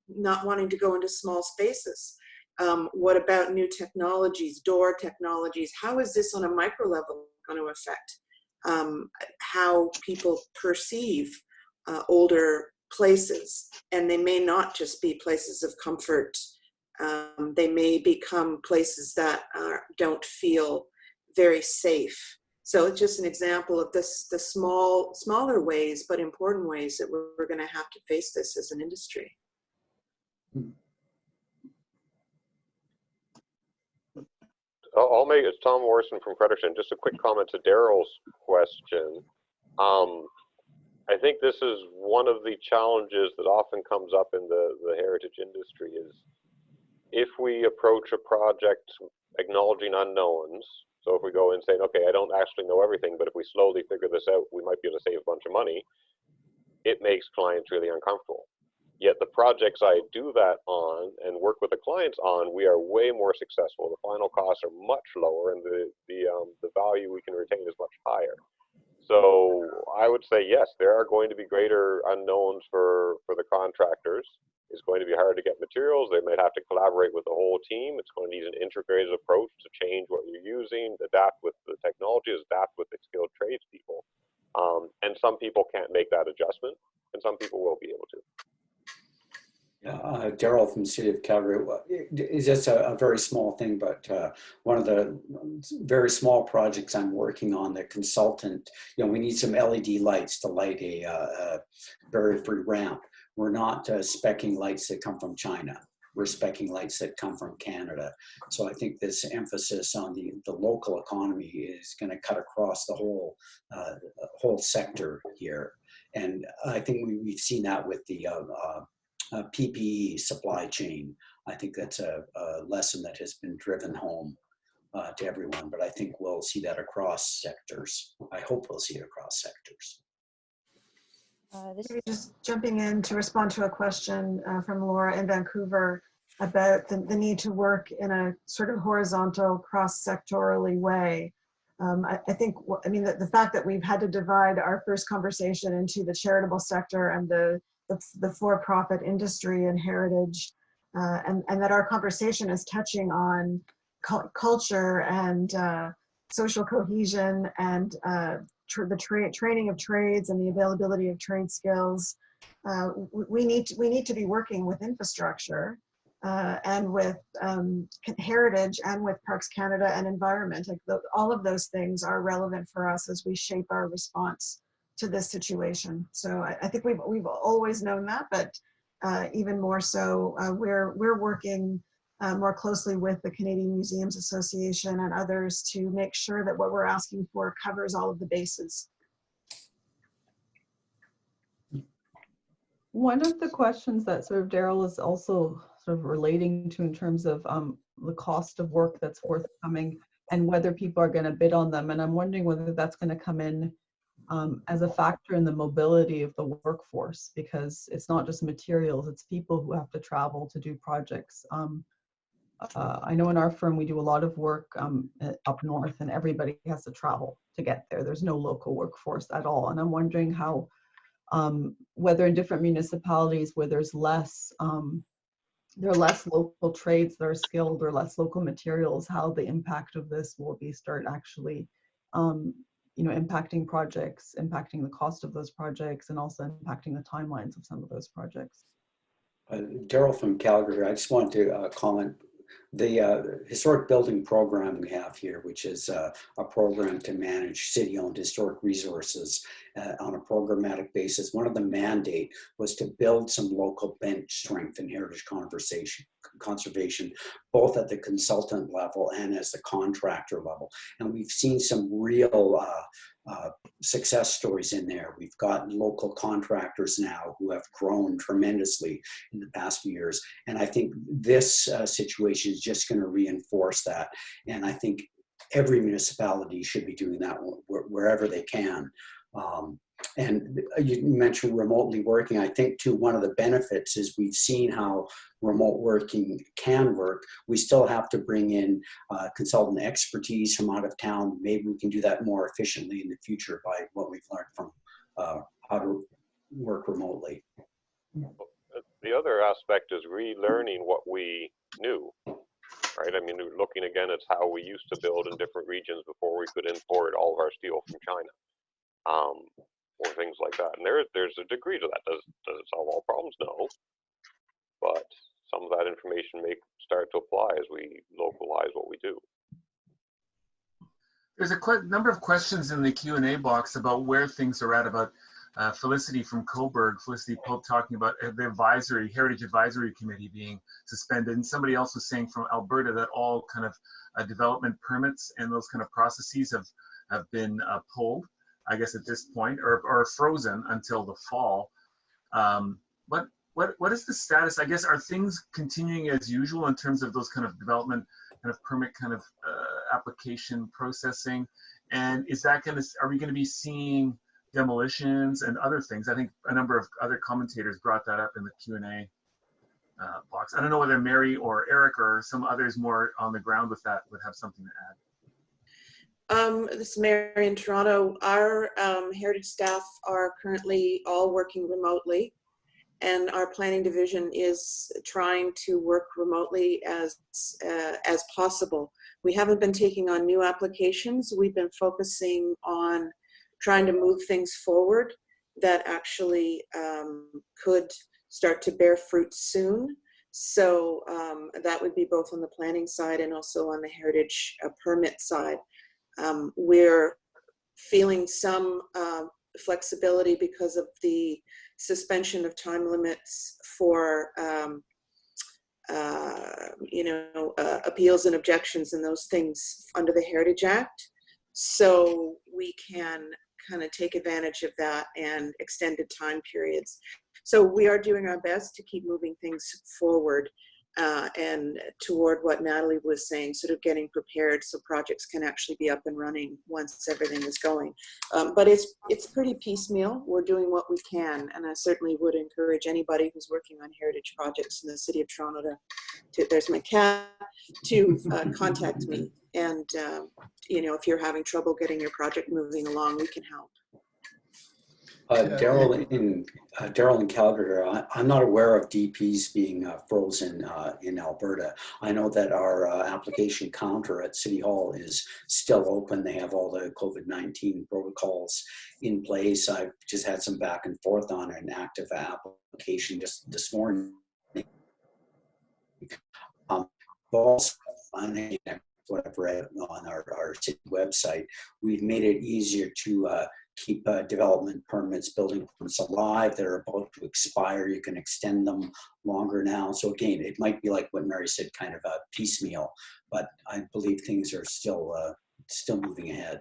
E: not wanting to go into small spaces. What about new technologies, door technologies? How is this on a micro level going to affect how people perceive older places? And they may not just be places of comfort. They may become places that don't feel very safe. So it's just an example of this, the smaller ways, but important ways that we're going to have to face this as an industry.
D: I'll make it. Tom Morrison from Fredericton. Just a quick comment to Daryl's question. I think this is one of the challenges that often comes up in the heritage industry is if we approach a project acknowledging unknowns. So if we go in saying, okay, I don't actually know everything, but if we slowly figure this out, we might be able to save a bunch of money, it makes clients really uncomfortable. Yet the projects I do that on and work with the clients on, we are way more successful. The final costs are much lower, and the value we can retain is much higher. So I would say yes, there are going to be greater unknowns for the contractors. It's going to be hard to get materials. They might have to collaborate with the whole team. It's going to need an integrated approach to change what you're using, adapt with the technologies, adapt with the skilled tradespeople. And some people can't make that adjustment, and some people will be able to.
F: Yeah, Daryl from the City of Calgary. Is just a very small thing, but one of the very small projects I'm working on, the consultant, we need some LED lights to light a barrier-free ramp. We're not speccing lights that come from China. We're speccing lights that come from Canada. So I think this emphasis on the local economy is going to cut across the whole sector here. And I think we've seen that with the PPE supply chain. I think that's a lesson that has been driven home to everyone, but I think we'll see that across sectors. I hope we'll see it across sectors.
A: Maybe just jumping in to respond to a question from Laura in Vancouver about the need to work in a sort of horizontal, cross-sectorally way. I think, the fact that we've had to divide our first conversation into the charitable sector and the for-profit industry and heritage, and that our conversation is touching on culture and social cohesion and the training of trades and the availability of trade skills. We need to be working with infrastructure and with heritage and with Parks Canada and environment. All of those things are relevant for us as we shape our response to this situation. So I think we've always known that, but even more so, we're working more closely with the Canadian Museums Association and others to make sure that what we're asking for covers all of the bases.
B: One of the questions that sort of Daryl is also sort of relating to in terms of the cost of work that's forthcoming and whether people are going to bid on them. And I'm wondering whether that's going to come in as a factor in the mobility of the workforce, because it's not just materials, it's people who have to travel to do projects. I know in our firm, we do a lot of work up north, and everybody has to travel to get there. There's no local workforce at all. And I'm wondering how, whether in different municipalities where there's less, there are less local trades that are skilled or less local materials, how the impact of this will start actually, impacting projects, impacting the cost of those projects, and also impacting the timelines of some of those projects.
F: Daryl from Calgary, I just want to comment. The historic building program we have here, which is a program to manage city-owned historic resources on a programmatic basis. One of the mandate was to build some local bench strength in heritage conservation, both at the consultant level and as the contractor level. And we've seen some real success stories in there. We've got local contractors now who have grown tremendously in the past few years. And I think this situation is just going to reinforce that. And I think every municipality should be doing that wherever they can. And you mentioned remotely working. I think too, one of the benefits is we've seen how remote working can work. We still have to bring in consultant expertise from out of town. Maybe we can do that more efficiently in the future by what we've learned from how to work remotely.
D: The other aspect is relearning what we knew, right? I mean, we're looking again at how we used to build in different regions before we could import all of our steel from China. Or things like that. And there's a degree to that. Does it solve all problems? No. But some of that information may start to apply as we localize what we do.
I: There's a number of questions in the Q&A box about where things are at, about Felicity from Coburg, Felicity Pope, talking about the Heritage Advisory Committee being suspended. And somebody else was saying from Alberta that all kind of development permits and those kind of processes have been pulled, I guess at this point, or frozen until the fall. What is the status? I guess, are things continuing as usual in terms of those kind of development, kind of permit, kind of application processing? And is that are we going to be seeing demolitions and other things? I think a number of other commentators brought that up in the Q&A box. I don't know whether Mary or Eric or some others more on the ground with that would have something to add.
E: This is Mary in Toronto. Our Heritage staff are currently all working remotely, and our planning division is trying to work remotely as possible. We haven't been taking on new applications. We've been focusing on trying to move things forward that actually could start to bear fruit soon. So that would be both on the planning side and also on the heritage permit side. We're feeling some flexibility because of the suspension of time limits for appeals and objections and those things under the Heritage Act. So we can kind of take advantage of that and extended time periods. So we are doing our best to keep moving things forward and toward what Natalie was saying, sort of getting prepared so projects can actually be up and running once everything is going. But it's pretty piecemeal. We're doing what we can, and I certainly would encourage anybody who's working on heritage projects in the City of Toronto there's my cat, to contact me. And if you're having trouble getting your project moving along, we can help.
F: Daryl in Calgary, I'm not aware of DPs being frozen in Alberta. I know that our application counter at City Hall is still open. They have all the COVID-19 protocols in place. I've just had some back and forth on an active application just this morning. Also, what I've read on our city website, we've made it easier to keep development permits, building permits alive that are about to expire. You can extend them longer now. So again, it might be like what Mary said, kind of a piecemeal, but I believe things are still moving ahead.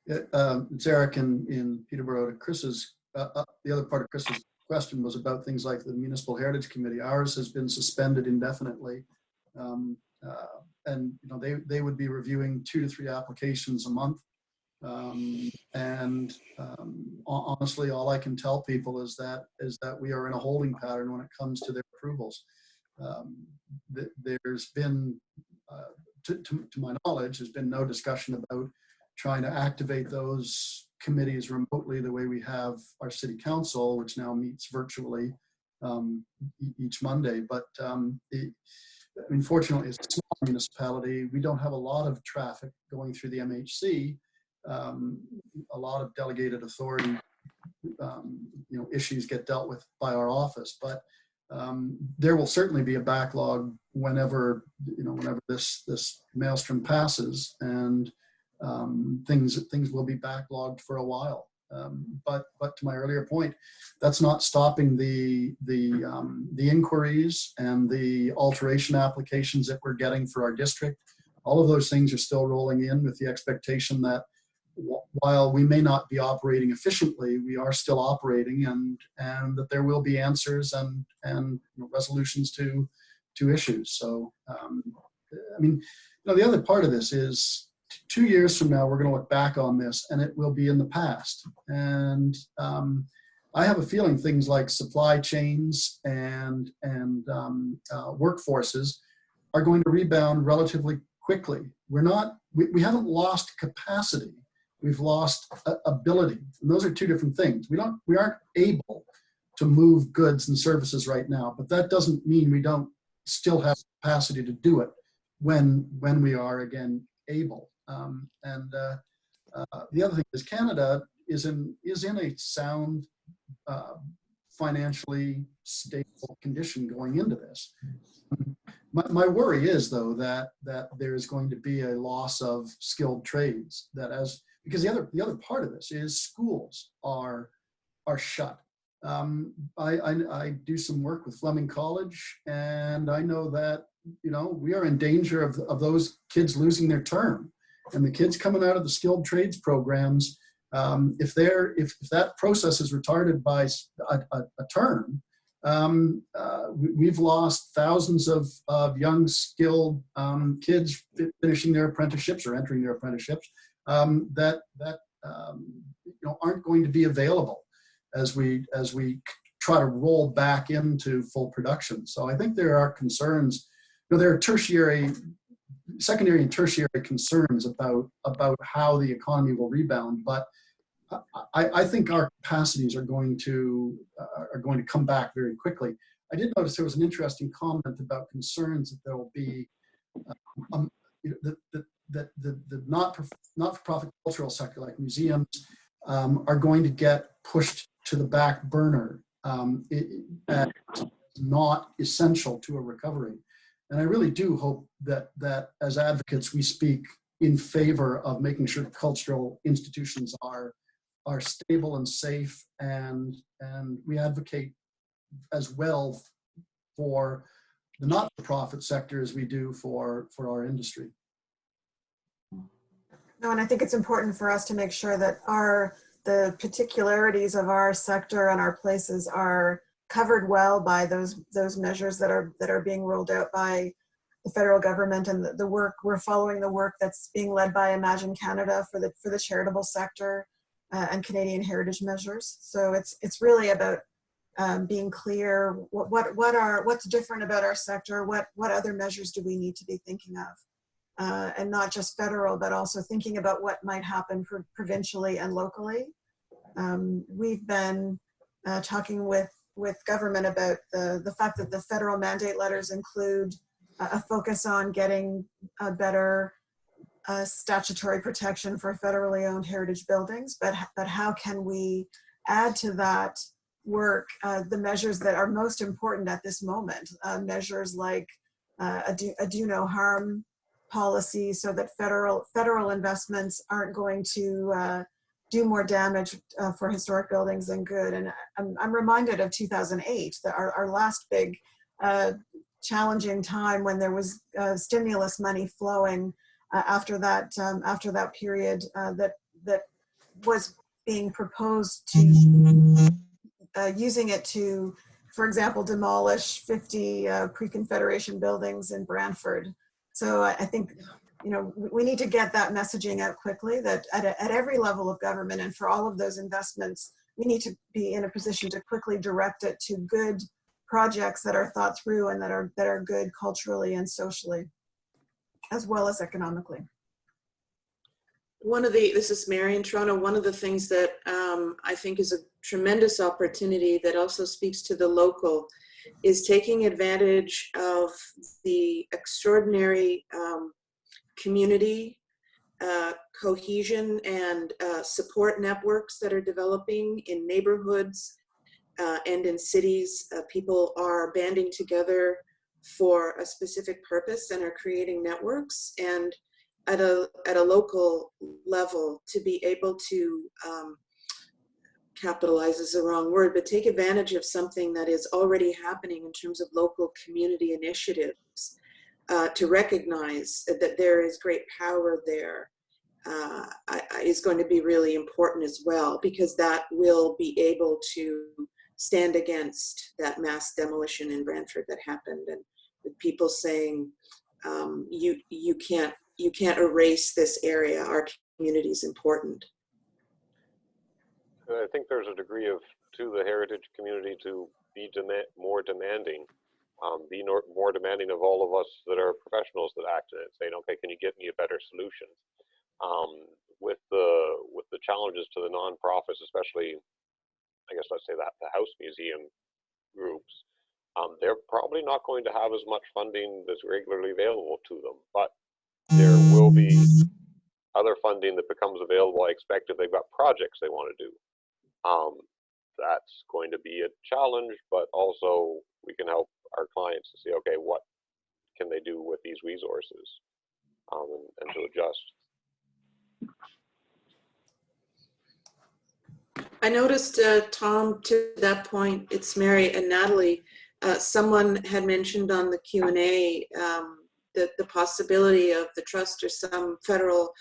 C: It's Eric in Peterborough. Chris's, the other part of Chris's question was about things like the Municipal Heritage Committee. Ours has been suspended indefinitely. And they would be reviewing 2 to 3 applications a month. Honestly, all I can tell people is that we are in a holding pattern when it comes to their approvals. There's been, to my knowledge, there's been no discussion about trying to activate those committees remotely the way we have our city council, which now meets virtually each Monday. But unfortunately, it's a small municipality. We don't have a lot of traffic going through the MHC. A lot of delegated authority, issues get dealt with by our office, but there will certainly be a backlog whenever this maelstrom passes, and things will be backlogged for a while. But to my earlier point, that's not stopping the inquiries and the alteration applications that we're getting for our district. All of those things are still rolling in with the expectation that while we may not be operating efficiently, we are still operating, and that there will be answers and resolutions to issues. So, the other part of this is, 2 years from now, we're going to look back on this and it will be in the past. And I have a feeling things like supply chains and workforces are going to rebound relatively quickly. We haven't lost capacity. We've lost ability. And those are two different things. We aren't able to move goods and services right now, but that doesn't mean we don't still have capacity to do it when we are again able. The other thing is Canada is in a sound, financially stable condition going into this. My worry is, though, that there is going to be a loss of skilled trades. Because the other part of this is schools are shut. I do some work with Fleming College, and I know that we are in danger of those kids losing their term, and the kids coming out of the skilled trades programs. If that process is retarded by a term, we've lost thousands of young skilled kids finishing their apprenticeships or entering their apprenticeships that aren't going to be available as we try to roll back into full production. So I think there are concerns. There are secondary and tertiary concerns about how the economy will rebound, but I think our capacities are going to come back very quickly. I did notice there was an interesting comment about concerns that there will be that the not-for-profit cultural sector, like museums, are going to get pushed to the back burner. It's not essential to a recovery. And I really do hope that as advocates, we speak in favor of making sure cultural institutions are stable and safe, and we advocate as well for the not-for-profit sector as we do for our industry.
A: No, and I think it's important for us to make sure that the particularities of our sector and our places are covered well by those measures that are being rolled out by the federal government, and the work we're following, the work that's being led by Imagine Canada for the charitable sector and Canadian heritage measures. So it's really about being clear what's different about our sector, what other measures do we need to be thinking of. And not just federal, but also thinking about what might happen provincially and locally. We've been talking with government about the fact that the federal mandate letters include a focus on getting a better statutory protection for federally owned heritage buildings, but how can we add to that work the measures that are most important at this moment, measures like a do no harm policy, so that federal investments aren't going to do more damage for historic buildings than good. And I'm reminded of 2008, our last big challenging time when there was stimulus money flowing after that period that was being proposed to using it to, for example, demolish 50 pre-Confederation buildings in Brantford. So I think, we need to get that messaging out quickly, that at every level of government and for all of those investments, we need to be in a position to quickly direct it to good projects that are thought through and that are good culturally and socially, as well as economically.
E: This is Mary in Toronto. One of the things that I think is a tremendous opportunity that also speaks to the local is taking advantage of the extraordinary community cohesion and support networks that are developing in neighborhoods and in cities. People are banding together for a specific purpose and are creating networks. And at a local level, to be able to capitalize is the wrong word, but take advantage of something that is already happening in terms of local community initiatives, to recognize that there is great power there is going to be really important as well, because that will be able to stand against that mass demolition in Brantford that happened, and with people saying, you can't you can't erase this area. Our community is important.
D: I think there's a degree of, to the heritage community to be more demanding, more demanding of all of us that are professionals that act in it, saying, okay, can you get me a better solution? With the challenges to the nonprofits, especially, I guess let's say that the house museum groups, they're probably not going to have as much funding that's regularly available to them, but there will be other funding that becomes available. I expect if they've got projects they want to do. That's going to be a challenge, but also we can help our clients to see, okay, what can they do with these resources, and to adjust.
E: I noticed, Tom, to that point, it's Mary and Natalie, someone had mentioned on the Q&A the possibility of the trust or some federal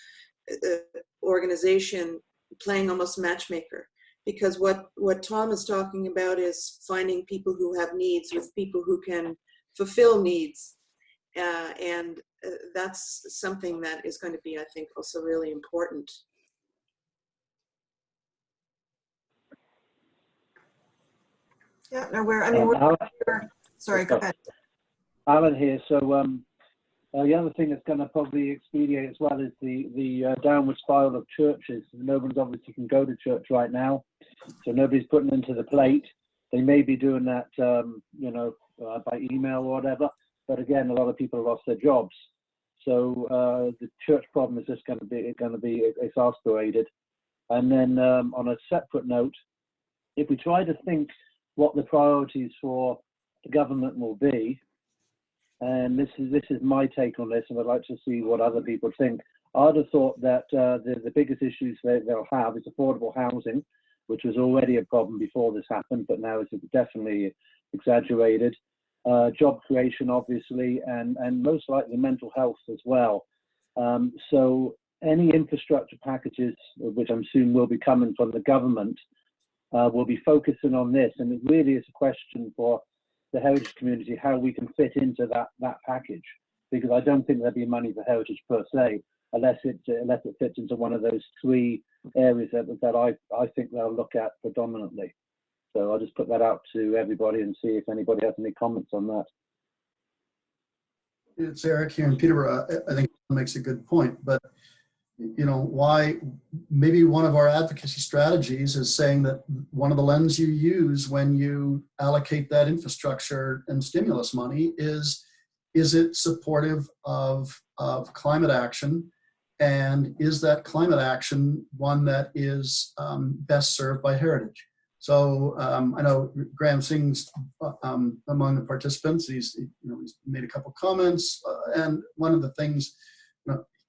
E: organization playing almost matchmaker. Because what Tom is talking about is finding people who have needs with people who can fulfill needs. And that's something that is going to be, I think, also really important.
A: Yeah, no, we're sorry, go ahead.
H: Alan here. So the other thing that's going to probably expedite as well is the downward spiral of churches. No one's obviously can go to church right now, so nobody's putting into the plate. They may be doing that, by email or whatever. But again, a lot of people have lost their jobs, so the church problem is just going to be exasperated. And then on a separate note, if we try to think what the priorities for the government will be, and this is my take on this, and I'd like to see what other people think. I'd have thought that the biggest issues they'll have is affordable housing, which was already a problem before this happened, but now it's definitely exaggerated. Job creation, obviously, and most likely mental health as well. So any infrastructure packages, which I'm assuming will be coming from the government, will be focusing on this, and it really is a question for the heritage community how we can fit into that package, because I don't think there'll be money for heritage per se unless it fits into one of those three areas that I think they'll look at predominantly. So I'll just put that out to everybody and see if anybody has any comments on that.
C: It's Eric here in Peterborough. I think it makes a good point, but why maybe one of our advocacy strategies is saying that one of the lenses you use when you allocate that infrastructure and stimulus money is it supportive of climate action, and is that climate action one that is best served by heritage? So I know Graham Singh's among the participants. He's made a couple comments, and one of the things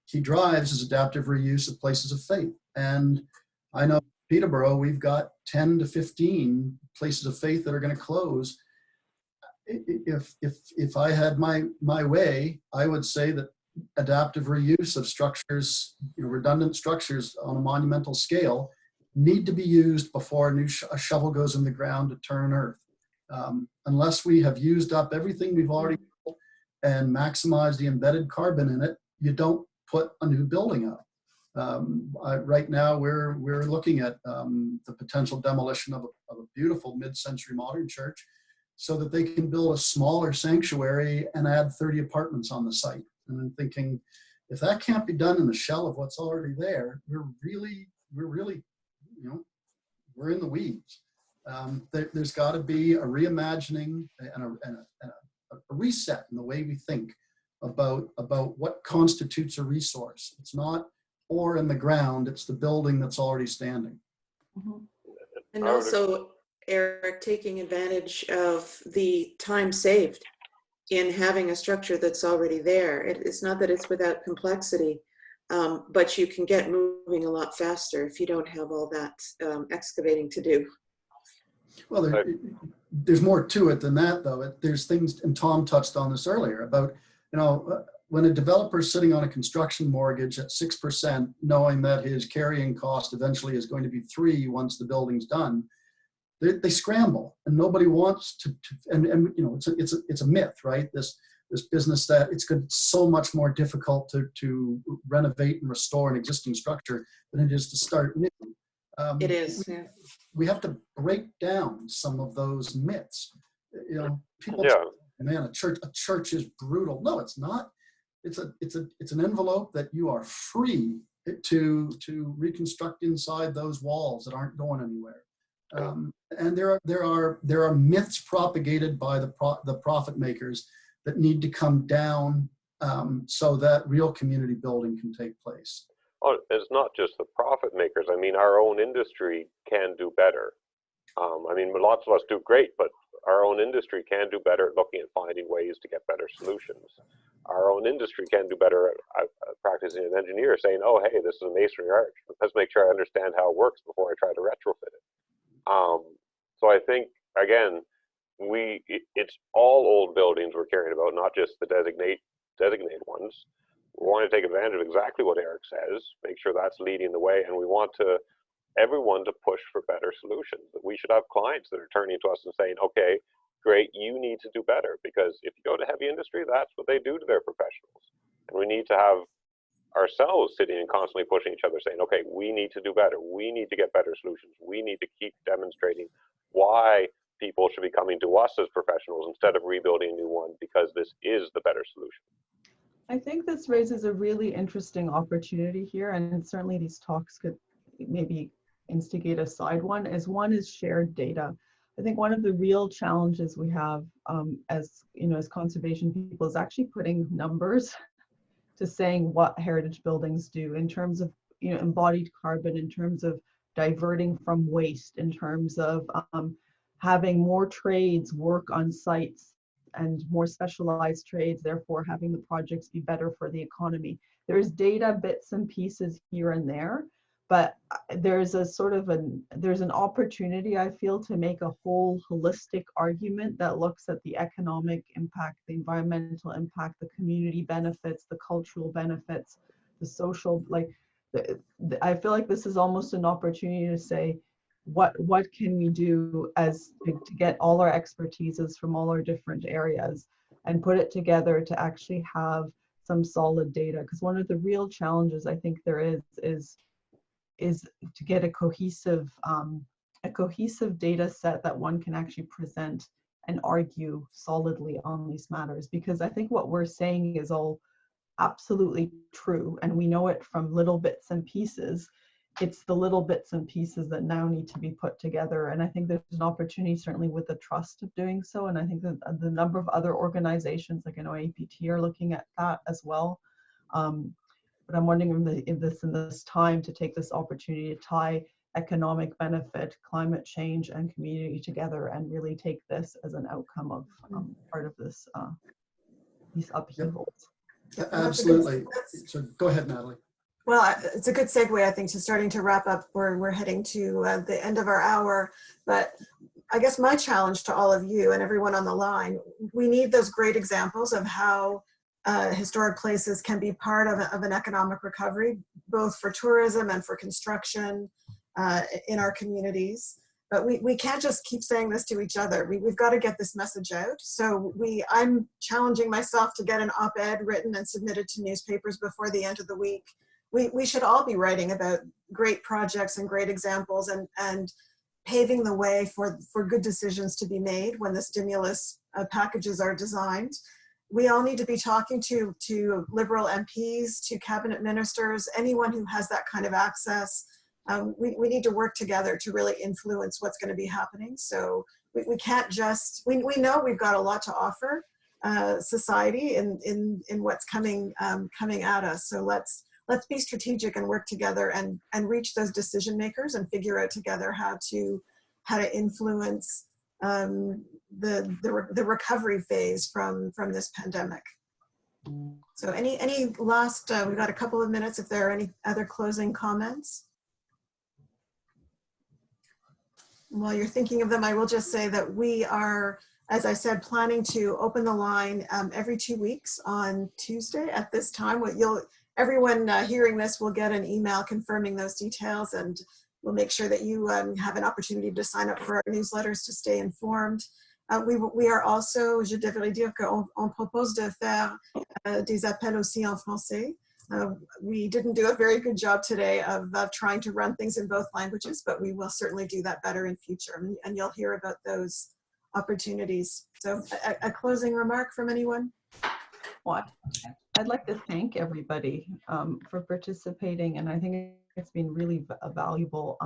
C: he drives is adaptive reuse of places of faith. And I know in Peterborough, we've got 10 to 15 places of faith that are going to close. If I had my way, I would say that adaptive reuse of structures, redundant structures on a monumental scale, need to be used before a shovel goes in the ground to turn earth. Unless we have used up everything we've already built and maximized the embedded carbon in it, you don't put a new building up. Right now, we're looking at the potential demolition of a beautiful mid-century modern church so that they can build a smaller sanctuary and add 30 apartments on the site. And I'm thinking, if that can't be done in the shell of what's already there, we're really, we're in the weeds. There's got to be a reimagining and a reset in the way we think about what constitutes a resource. It's not ore in the ground, it's the building that's already standing.
E: Mm-hmm. And also, Eric, taking advantage of the time saved in having a structure that's already there. It's not that it's without complexity, but you can get moving a lot faster if you don't have all that excavating to do.
C: Well, there's more to it than that, though. There's things, and Tom touched on this earlier, about when a developer is sitting on a construction mortgage at 6%, knowing that his carrying cost eventually is going to be 3% once the building's done, they scramble, and nobody wants to and it's a myth, right? This this business that it's so much more difficult to renovate and restore an existing structure than it is to start new.
E: It is, yeah.
C: We have to break down some of those myths. You know, people
D: Yeah.
C: say, man, a church is brutal. No, it's not. It's an envelope that you are free to reconstruct inside those walls that aren't going anywhere. And there are myths propagated by the profit makers that need to come down so that real community building can take place.
D: Oh, it's not just the profit makers. I mean, our own industry can do better. I mean, lots of us do great, but our own industry can do better at looking at finding ways to get better solutions. Our own industry can do better at practicing an engineer, saying, oh, hey, this is a masonry arch. Let's make sure I understand how it works before I try to retrofit it. So I think, again, it's all old buildings we're caring about, not just the designated ones. We want to take advantage of exactly what Eric says, make sure that's leading the way, and we want everyone to push for better solutions. We should have clients that are turning to us and saying, okay, great, you need to do better, because if you go to heavy industry, that's what they do to their professionals. And we need to have ourselves sitting and constantly pushing each other, saying, okay, we need to do better. We need to get better solutions. We need to keep demonstrating why people should be coming to us as professionals instead of rebuilding a new one, because this is the better solution.
B: I think this raises a really interesting opportunity here, and certainly these talks could maybe instigate a side one. One is shared data. I think one of the real challenges we have as conservation people is actually putting numbers to saying what heritage buildings do in terms of embodied carbon, in terms of diverting from waste, in terms of having more trades work on sites and more specialized trades, therefore having the projects be better for the economy. There's data bits and pieces here and there, but there's an opportunity, I feel, to make a whole holistic argument that looks at the economic impact, the environmental impact, the community benefits, the cultural benefits, the social, I feel like this is almost an opportunity to say, what can we do to get all our expertises from all our different areas and put it together to actually have some solid data? Because one of the real challenges I think there is to get a cohesive data set that one can actually present and argue solidly on these matters. Because I think what we're saying is all absolutely true, and we know it from little bits and pieces. It's the little bits and pieces that now need to be put together. And I think there's an opportunity, certainly with the trust, of doing so. And I think that the number of other organizations, like I know APT, are looking at that as well. But I'm wondering in this time to take this opportunity to tie economic benefit, climate change, and community together, and really take this as an outcome of part of this these upheavals.
C: Yep. Absolutely. So go ahead, Natalie.
A: Well, it's a good segue, I think, to starting to wrap up. We're heading to the end of our hour, but I guess my challenge to all of you and everyone on the line, we need those great examples of how historic places can be part of an economic recovery, both for tourism and for construction in our communities. But we can't just keep saying this to each other. We've got to get this message out. So I'm challenging myself to get an op-ed written and submitted to newspapers before the end of the week. We should all be writing about great projects and great examples and paving the way for good decisions to be made when the stimulus packages are designed. We all need to be talking to Liberal MPs, to cabinet ministers, anyone who has that kind of access. We need to work together to really influence what's going to be happening. So we can't just, we know we've got a lot to offer society in what's coming at us. So let's be strategic and work together and reach those decision makers and figure out together how to influence the recovery phase from this pandemic. So any last, we've got a couple of minutes if there are any other closing comments. While you're thinking of them, I will just say that we are, as I said, planning to open the line every 2 weeks on Tuesday at this time. Everyone hearing this will get an email confirming those details, and we'll make sure that you have an opportunity to sign up for our newsletters to stay informed. We are also, je devrais dire qu'on propose de faire des appels aussi en français. We didn't do a very good job today of trying to run things in both languages, but we will certainly do that better in future, and you'll hear about those opportunities. So a closing remark from anyone?
B: What? I'd like to thank everybody for participating, and I think it's been really valuable.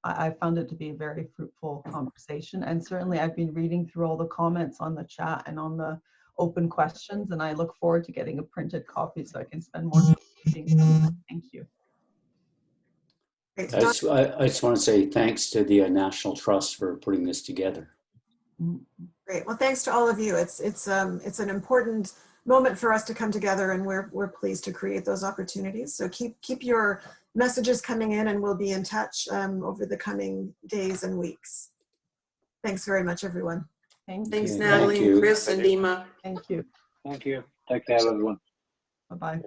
B: I found it to be a very fruitful conversation, and certainly I've been reading through all the comments on the chat and on the open questions, and I look forward to getting a printed copy so I can spend more time reading them. Thank you.
A: Great.
F: I just want to say thanks to the National Trust for putting this together.
A: Great. Well, thanks to all of you. It's an important moment for us to come together, and we're pleased to create those opportunities. So keep your messages coming in, and we'll be in touch over the coming days and weeks. Thanks very much, everyone.
E: Thanks,
F: Okay,
E: Natalie,
F: thank you.
E: and Chris, and Dima.
B: Thank you.
H: Thank you. Take care, everyone.
B: Bye-bye.